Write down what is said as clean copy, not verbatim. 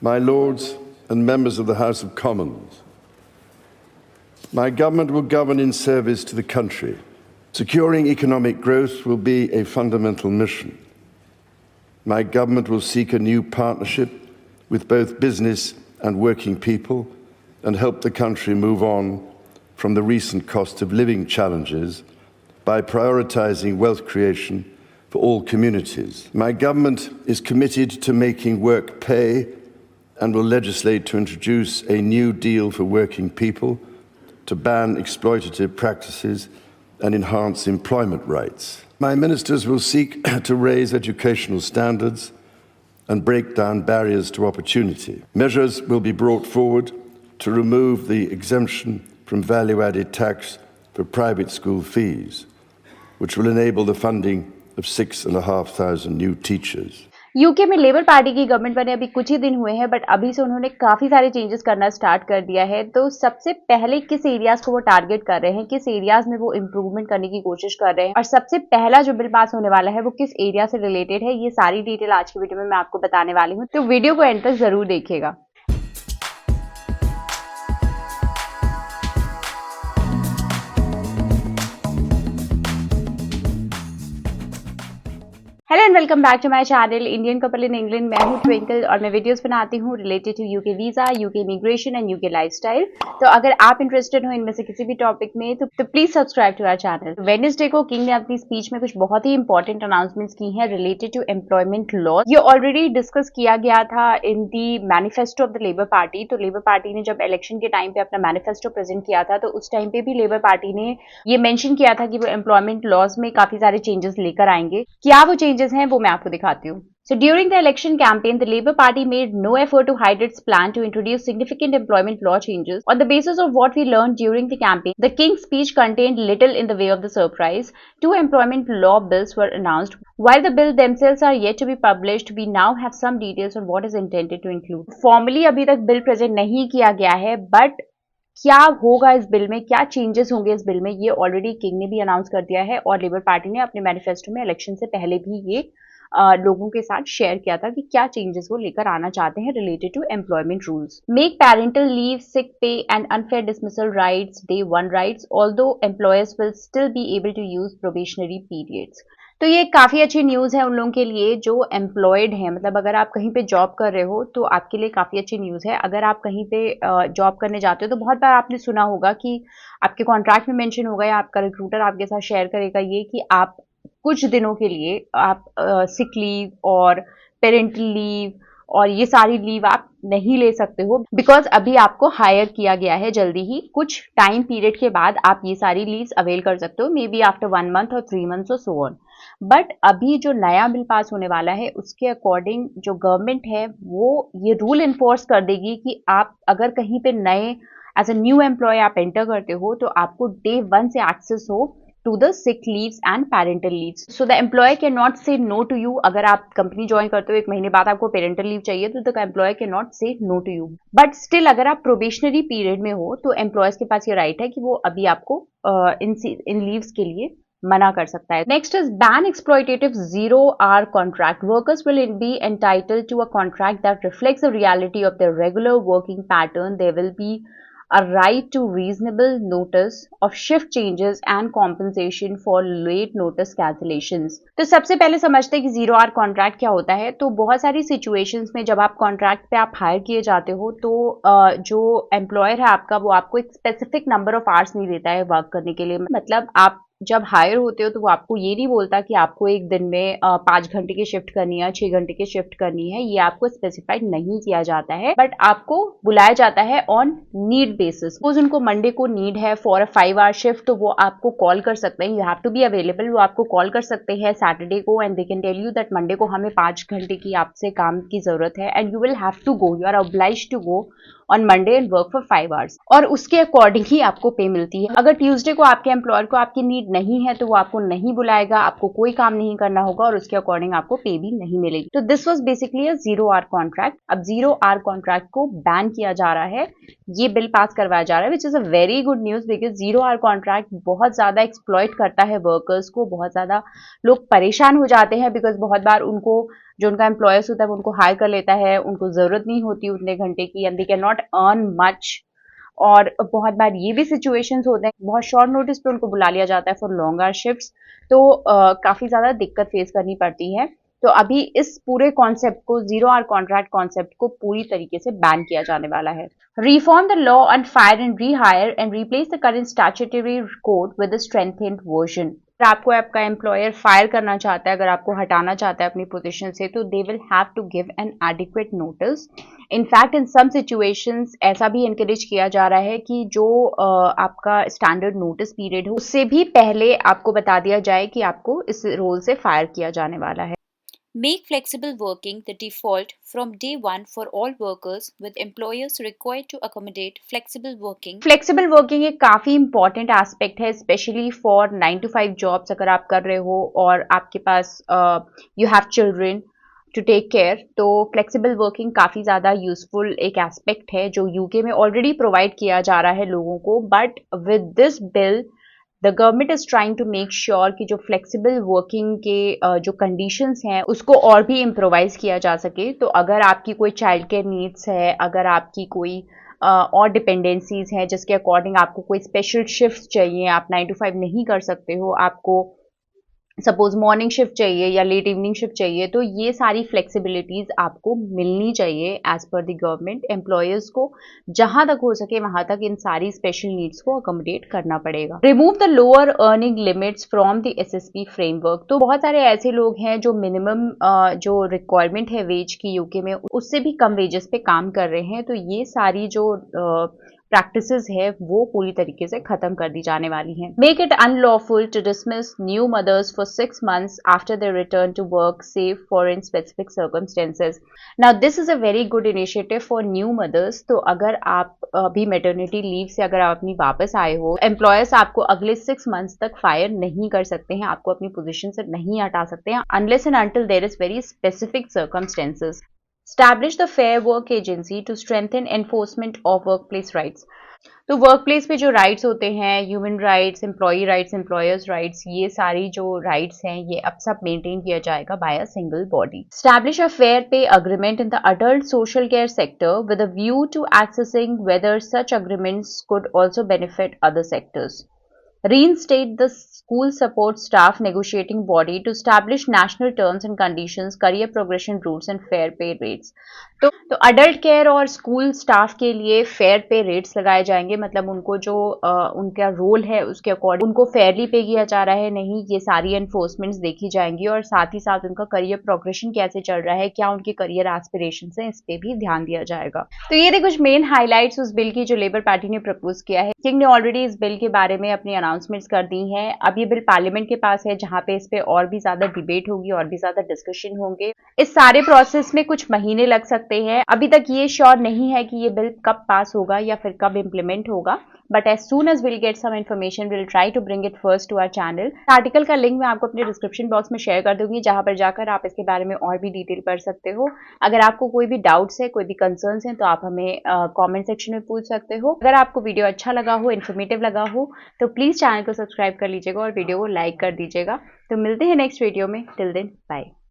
my Lords and members of the House of Commons, my government will govern in service to the country. Securing economic growth will be a fundamental mission. My government will seek a new partnership with both business and working people and help the country move on from the recent cost of living challenges by prioritizing wealth creation for all communities. My government is committed to making work pay and will legislate to introduce a new deal for working people, to ban exploitative practices and enhance employment rights. My ministers will seek to raise educational standards and break down barriers to opportunity. Measures will be brought forward to remove the exemption from value-added tax for private school fees, which will enable the funding of 6,500 new teachers. UK में labour party की government बने अभी कुछ ही दिन हुए हैं, but अभी से उन्होंने काफी सारे चेंजेस करना स्टार्ट कर दिया है। तो सबसे पहले किस एरियाज को वो टारगेट कर रहे हैं, किस एरियाज में वो इम्प्रूवमेंट करने की कोशिश कर रहे हैं, और सबसे पहला जो बिल पास होने वाला है वो किस एरिया से रिलेटेड है, ये सारी डिटेल आज की वीडियो में मैं आपको बताने वाली हूँ। तो वीडियो को एंड तक जरूर देखिएगा। Hello and welcome back to my channel Indian couple in England. मैं हूं ट्विंकल और मैं वीडियोस बनाती हूं related to UK visa, UK immigration and UK lifestyle. तो अगर आप इंटरेस्टेड हो इनमें से किसी भी टॉपिक में तो please subscribe to our channel. Wednesday को किंग ने अपनी स्पीच में कुछ बहुत ही इंपॉर्टेंट अनाउंसमेंट्स की हैं रिलेटेड टू एम्प्लॉयमेंट लॉ। ये ऑलरेडी डिस्कस किया गया था in the manifesto of the Labour Party. तो लेबर पार्टी ने जब इलेक्शन के टाइम पे अपना मैनिफेस्टो प्रेजेंट किया था तो उस टाइम पे भी लेबर पार्टी ने ये मेंशन किया था कि वो एम्प्लॉयमेंट लॉज में काफी सारे चेंजेस लेकर आएंगे। क्या वो चेंजेस हैं वो मैं आपको दिखाती हूँ। So during the election campaign, the Labour Party made no effort to hide its plan to introduce significant employment law changes. On the basis of what we learned during the campaign, the King's speech contained little in the way of the surprise. Two employment law bills were announced. While the bills themselves are yet to be published, we now have some details on what is intended to include. Formally अभी तक bill present नहीं किया गया है, but क्या होगा इस bill में, क्या चेंजेस होंगे इस बिल में, ये ऑलरेडी किंग ने भी अनाउंस कर दिया है और लेबर पार्टी ने अपने मैनिफेस्टो में इलेक्शन से पहले भी ये लोगों के साथ शेयर किया था कि क्या चेंजेस वो लेकर आना चाहते हैं related to employment rules. Make parental leave, sick pay and unfair dismissal rights day one rights, although employers will still be able to use probationary periods. तो ये काफी अच्छी न्यूज है उन लोगों के लिए जो एम्प्लॉयड है। मतलब अगर आप कहीं पे जॉब कर रहे हो तो आपके लिए काफी अच्छी न्यूज है। अगर आप कहीं पे जॉब करने जाते हो तो बहुत बार आपने सुना होगा कि आपके कॉन्ट्रैक्ट में मेंशन होगा या आपका रिक्रूटर आपके साथ शेयर करेगा ये कि आप कुछ दिनों के लिए आप सिक लीव और पेरेंटल लीव और ये सारी लीव आप नहीं ले सकते हो, बिकॉज अभी आपको हायर किया गया है। जल्दी ही कुछ टाइम पीरियड के बाद आप ये सारी लीव्स अवेल कर सकते हो, मे बी आफ्टर 1 मंथ और 3 मंथ्स और सो ऑन। बट अभी जो नया बिल पास होने वाला है उसके अकॉर्डिंग जो गवर्नमेंट है वो ये रूल इन्फोर्स कर देगी कि आप अगर कहीं पे नए एज अ न्यू एम्प्लॉय आप एंटर करते हो तो आपको डे 1 से एक्सेस हो to the sick leaves and parental leaves. So the employer cannot say no to you. अगर आप कंपनी ज्वाइन करते हो 1 महीने बाद आपको पेरेंटल लीव चाहिए तो the employer cannot say no to you. But still अगर आप प्रोबेशनरी पीरियड में हो तो एम्प्लॉयर्स के पास ये राइट है कि वो अभी आपको इन लीव्स के लिए मना कर सकता है। Next is ban exploitative 0-hour contract. Workers will be entitled to a contract that reflects the reality of their regular working pattern. There will be a right to reasonable notice of shift changes and compensation for late notice cancellations. तो सबसे पहले समझते हैं कि 0-hour contract क्या होता है। तो बहुत सारी सिचुएशंस में जब आप कॉन्ट्रैक्ट पे आप हायर किए जाते हो तो जो एम्प्लॉयर है आपका वो आपको एक स्पेसिफिक नंबर ऑफ आवर्स नहीं देता है वर्क करने के लिए। मतलब आप जब हायर होते हो तो वो आपको ये नहीं बोलता कि आपको एक दिन में 5 घंटे की शिफ्ट करनी है, 6 घंटे की शिफ्ट करनी है, ये आपको स्पेसिफाइड नहीं किया जाता है। बट आपको बुलाया जाता है ऑन नीड बेसिस। सपोज उनको मंडे को नीड है फॉर अ 5-hour शिफ्ट तो वो आपको कॉल कर सकते हैं, you have to be available. वो आपको कॉल कर सकते हैं सैटरडे को and they can tell you that Monday को हमें 5 घंटे की आपसे काम की जरूरत है and you will have to go, you are obliged to go on Monday and work for 5 hours और उसके अकॉर्डिंग ही आपको पे मिलती है। अगर ट्यूसडे को आपके एम्प्लॉयर को आपकी नीड नहीं है तो वो आपको नहीं बुलाएगा, आपको कोई काम नहीं करना होगा और उसके अकॉर्डिंग आपको पे भी नहीं मिलेगी। तो this was basically a 0-hour contract. अब 0-hour कॉन्ट्रैक्ट को बैन किया जा रहा है ये बिल पास करवाया जा रहा है, which is a very good news because 0 hour contract बहुत ज़्यादा एक्सप्लॉइट करता है वर्कर्स को। बहुत ज़्यादा लोग परेशान हो जाते हैं बिकॉज बहुत बार उनको जो उनका एम्प्लॉयर्स होता है वो उनको हायर कर लेता है, उनको ज़रूरत नहीं होती उतने घंटे की and they can not earn much. और बहुत बार ये भी सिचुएशंस होते हैं बहुत शॉर्ट नोटिस पे उनको बुला लिया जाता है फॉर लॉन्ग आवर शिफ्ट्स, तो काफ़ी ज़्यादा दिक्कत फेस करनी पड़ती है। तो अभी इस पूरे कॉन्सेप्ट को 0 आवर कॉन्ट्रैक्ट कॉन्सेप्ट को पूरी तरीके से बैन किया जाने वाला है। Reform the law on fire and rehire and replace the current statutory code with a strengthened version. अगर आपको आपका एम्प्लॉयर फायर करना चाहता है, अगर आपको हटाना चाहता है अपनी पोजीशन से, तो they will have to give an adequate notice. In fact in some situations ऐसा भी इनकरेज किया जा रहा है कि जो आपका स्टैंडर्ड नोटिस पीरियड हो उससे भी पहले आपको बता दिया जाए कि आपको इस रोल से फायर किया जाने वाला है। Make flexible working the default from day one for all workers, with employers required to accommodate flexible working. Flexible working एक काफ़ी इंपॉर्टेंट एस्पेक्ट है स्पेशली फॉर 9 to 5 जॉब्स अगर आप कर रहे हो और आपके पास you have children to take care, तो फ्लेक्सिबल वर्किंग काफ़ी ज़्यादा यूजफुल एक एस्पेक्ट है जो यूके में ऑलरेडी प्रोवाइड किया जा रहा है लोगों को। But with this bill the government is trying to make sure कि जो फ्लेक्सिबल वर्किंग के जो कंडीशंस हैं उसको और भी इम्प्रोवाइज किया जा सके। तो अगर आपकी कोई चाइल्ड केयर नीड्स है, अगर आपकी कोई और डिपेंडेंसीज हैं जिसके अकॉर्डिंग आपको कोई स्पेशल शिफ्ट चाहिए, आप 9 to 5 नहीं कर सकते हो, आपको सपोज मॉर्निंग शिफ्ट चाहिए या लेट इवनिंग शिफ्ट चाहिए, तो ये सारी फ्लेक्सिबिलिटीज आपको मिलनी चाहिए as per the government. Employers को जहां तक हो सके वहां तक इन सारी स्पेशल नीड्स को अकोमोडेट करना पड़ेगा। Remove the lower earning limits from the SSP framework. तो बहुत सारे ऐसे लोग हैं जो मिनिमम जो रिक्वायरमेंट है वेज की यूके में उससे भी कम वेजेस पे काम कर रहे हैं, तो ये सारी जो प्रैक्टिसेस है वो पूरी तरीके से खत्म कर दी जाने वाली हैं। Make it unlawful to dismiss new mothers for 6 months after their return to work save for in specific circumstances. Now this is a very good initiative for new mothers. तो अगर आप अभी मेटर्निटी लीव से अगर आप अपनी वापस आए हो, एम्प्लॉयर्स आपको अगले 6 months तक फायर नहीं कर सकते हैं, आपको अपनी पोजीशन से नहीं हटा सकते हैं unless and until there is very specific circumstances. Establish the Fair Work Agency to strengthen enforcement of workplace rights. तो वर्क प्लेस पे जो राइट्स होते हैं, human rights, employee rights, employers rights, ये सारी जो राइट्स हैं ये अब सब मेंटेन किया जाएगा by a single body. Establish a fair pay agreement in the adult social care sector with a view to accessing whether such agreements could also benefit other sectors. Reinstate the school support staff negotiating body to establish national terms and conditions, career progression routes and fair pay rates. तो adult care और school staff के लिए fair पे rates लगाए जाएंगे, मतलब उनको जो उनका रोल है उसके अकॉर्डिंग उनको फेयरली पे किया जा रहा है नहीं, ये सारी एनफोर्समेंट्स देखी जाएंगी और साथ ही साथ उनका करियर प्रोग्रेशन कैसे चल रहा है, क्या उनके करियर एस्पिरेशंस हैं, इस पे भी ध्यान दिया जाएगा। तो ये थे कुछ मेन हाईलाइट्स उस बिल की जो लेबर पार्टी ने प्रपोज किया है। किंग ने ऑलरेडी इस बिल के बारे में अपनी अनाउंसमेंट्स कर दी हैं। अब ये बिल पार्लियामेंट के पास है जहां पे इस पे और भी ज्यादा डिबेट होगी और भी ज्यादा डिस्कशन होंगे। इस सारे प्रोसेस में कुछ महीने लग सकते हैं। अभी तक ये श्योर नहीं है कि ये बिल कब पास होगा या फिर कब इम्प्लीमेंट होगा, but as soon as will get some information will try to bring it first to our channel. Article का लिंक मैं आपको अपने डिस्क्रिप्शन बॉक्स में शेयर कर दूंगी जहां पर जाकर आप इसके बारे में और भी डिटेल पढ़ सकते हो। अगर आपको कोई भी डाउट्स है, कोई भी कंसर्न्स हैं, तो आप हमें कमेंट सेक्शन में पूछ सकते हो। अगर आपको वीडियो अच्छा लगा हो, इन्फॉर्मेटिव लगा हो, तो प्लीज चैनल को सब्सक्राइब कर लीजिएगा और वीडियो को लाइक कर दीजिएगा। तो मिलते हैं नेक्स्ट वीडियो में। Till then bye.